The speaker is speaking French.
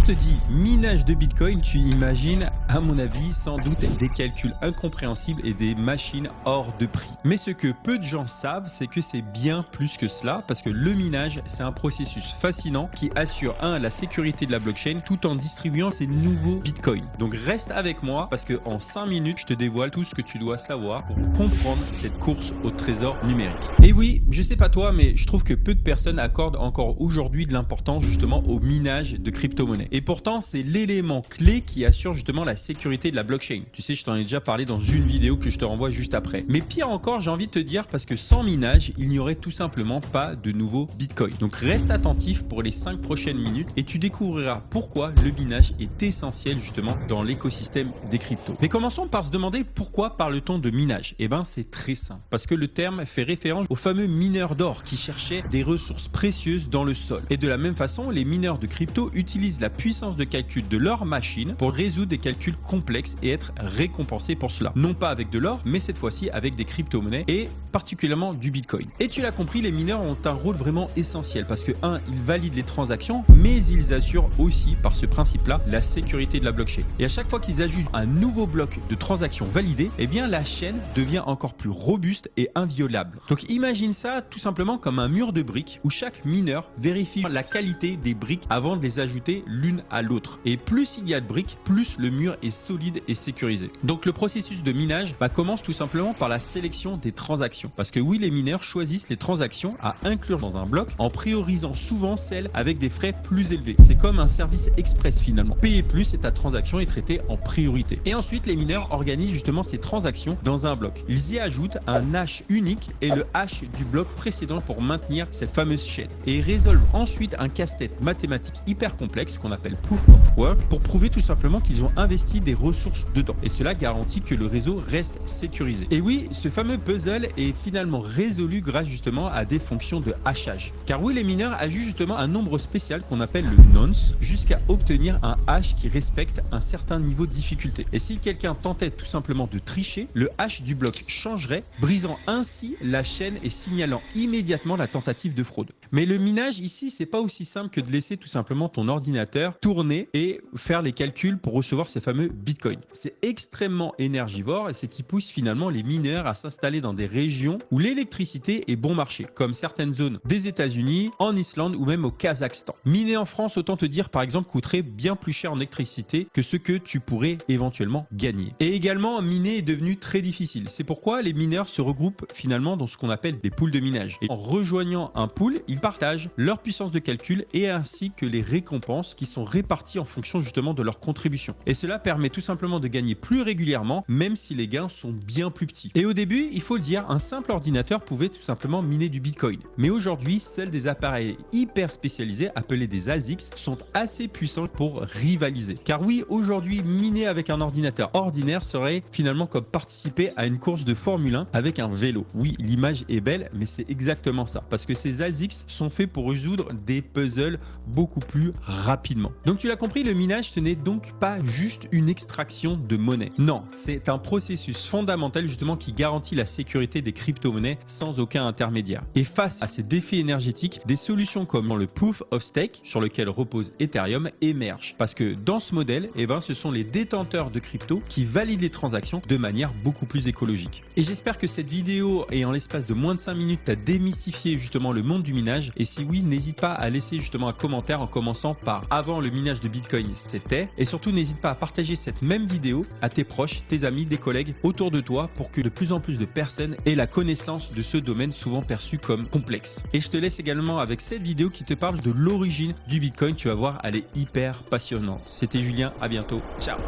te dis minage de Bitcoin, tu imagines, à mon avis, sans doute des calculs incompréhensibles et des machines hors de prix. Mais ce que peu de gens savent, c'est que c'est bien plus que cela, parce que le minage, c'est un processus fascinant qui assure, la sécurité de la blockchain tout en distribuant ces nouveaux Bitcoins. Donc reste avec moi, parce que en 5 minutes, je te dévoile tout ce que tu dois savoir pour comprendre cette course au trésor numérique. Et oui, je sais pas toi, mais je trouve que peu de personnes accordent encore aujourd'hui de l'importance justement au minage de crypto-monnaies. Et pourtant, c'est l'élément clé qui assure justement la sécurité de la blockchain. Tu sais, je t'en ai déjà parlé dans une vidéo que je te renvoie juste après. Mais pire encore, j'ai envie de te dire, parce que sans minage, il n'y aurait tout simplement pas de nouveaux Bitcoin. Donc reste attentif pour les 5 prochaines minutes et tu découvriras pourquoi le minage est essentiel justement dans l'écosystème des cryptos. Mais commençons par se demander pourquoi parle-t-on de minage. Eh bien, c'est très simple. Parce que le terme fait référence aux fameux mineurs d'or qui cherchaient des ressources précieuses dans le sol. Et de la même façon, les mineurs de crypto utilisent la puissance de calcul de leur machine pour résoudre des calculs complexes et être récompensés pour cela. Non pas avec de l'or, mais cette fois-ci avec des crypto-monnaies et particulièrement du Bitcoin. Et tu l'as compris, les mineurs ont un rôle vraiment essentiel parce que ils valident les transactions, mais ils assurent aussi par ce principe-là la sécurité de la blockchain. Et à chaque fois qu'ils ajoutent un nouveau bloc de transactions validées, eh bien la chaîne devient encore plus robuste et inviolable. Donc imagine ça tout simplement comme un mur de briques où chaque mineur vérifie la qualité des briques avant de les ajouter l'une à l'autre. Et plus il y a de briques, plus le mur est solide et sécurisé. Donc le processus de minage commence tout simplement par la sélection des transactions. Parce que oui, les mineurs choisissent les transactions à inclure dans un bloc en priorisant souvent celles avec des frais plus élevés. C'est comme un service express finalement. Payer plus et ta transaction est traitée en priorité. Et ensuite, les mineurs organisent justement ces transactions dans un bloc. Ils y ajoutent un hash unique et le hash du bloc précédent pour maintenir cette fameuse chaîne. Et ils résolvent ensuite un casse-tête mathématique hyper complexe qu'on appelle Proof of Work pour prouver tout simplement qu'ils ont investi des ressources dedans. Et cela garantit que le réseau reste sécurisé. Et oui, ce fameux puzzle est finalement résolu grâce justement à des fonctions de hachage. Car oui, les mineurs ajoutent justement un nombre spécial qu'on appelle le nonce jusqu'à obtenir un hash qui respecte un certain niveau de difficulté. Et si quelqu'un tentait tout simplement de tricher, le hash du bloc changerait, brisant ainsi la chaîne et signalant immédiatement la tentative de fraude. Mais le minage ici, c'est pas aussi simple que de laisser tout simplement ton ordinateur tourner et faire les calculs pour recevoir ces fameux bitcoins. C'est extrêmement énergivore et c'est qui pousse finalement les mineurs à s'installer dans des régions où l'électricité est bon marché, comme certaines zones des États-Unis, en Islande ou même au Kazakhstan. Miner en France, autant te dire par exemple, coûterait bien plus cher en électricité que ce que tu pourrais éventuellement gagner. Et également, miner est devenu très difficile. C'est pourquoi les mineurs se regroupent finalement dans ce qu'on appelle des pools de minage. Et en rejoignant un pool, ils partagent leur puissance de calcul et ainsi que les récompenses qui sont réparties en fonction justement de leur contribution. Et cela permet tout simplement de gagner plus régulièrement, même si les gains sont bien plus petits. Et au début, il faut le dire, un simple ordinateur pouvait tout simplement miner du Bitcoin. Mais aujourd'hui, seuls des appareils hyper spécialisés, appelés des ASICs, sont assez puissants pour rivaliser. Car oui, aujourd'hui, miner avec un ordinateur ordinaire serait finalement comme participer à une course de Formule 1 avec un vélo. Oui, l'image est belle, mais c'est exactement ça. Parce que ces ASICs sont faits pour résoudre des puzzles beaucoup plus rapidement. Donc tu l'as compris, le minage, ce n'est donc pas juste une extraction de monnaie. Non, c'est un processus fondamental justement qui garantit la sécurité des crypto-monnaies sans aucun intermédiaire. Et face à ces défis énergétiques, des solutions comme le Proof of Stake, sur lequel repose Ethereum, émergent. Parce que dans ce modèle, ce sont les détenteurs de crypto qui valident les transactions de manière beaucoup plus écologique. Et j'espère que cette vidéo, et en l'espace de moins de 5 minutes, t'a démystifié justement le monde du minage. Et si oui, n'hésite pas à laisser justement un commentaire en commençant par avant le minage de Bitcoin, c'était. Et surtout, n'hésite pas à partager cette même vidéo à tes proches, tes amis, des collègues autour de toi pour que de plus en plus de personnes aient la connaissance de ce domaine souvent perçu comme complexe. Et je te laisse également avec cette vidéo qui te parle de l'origine du Bitcoin. Tu vas voir, elle est hyper passionnante. C'était Julien, à bientôt. Ciao.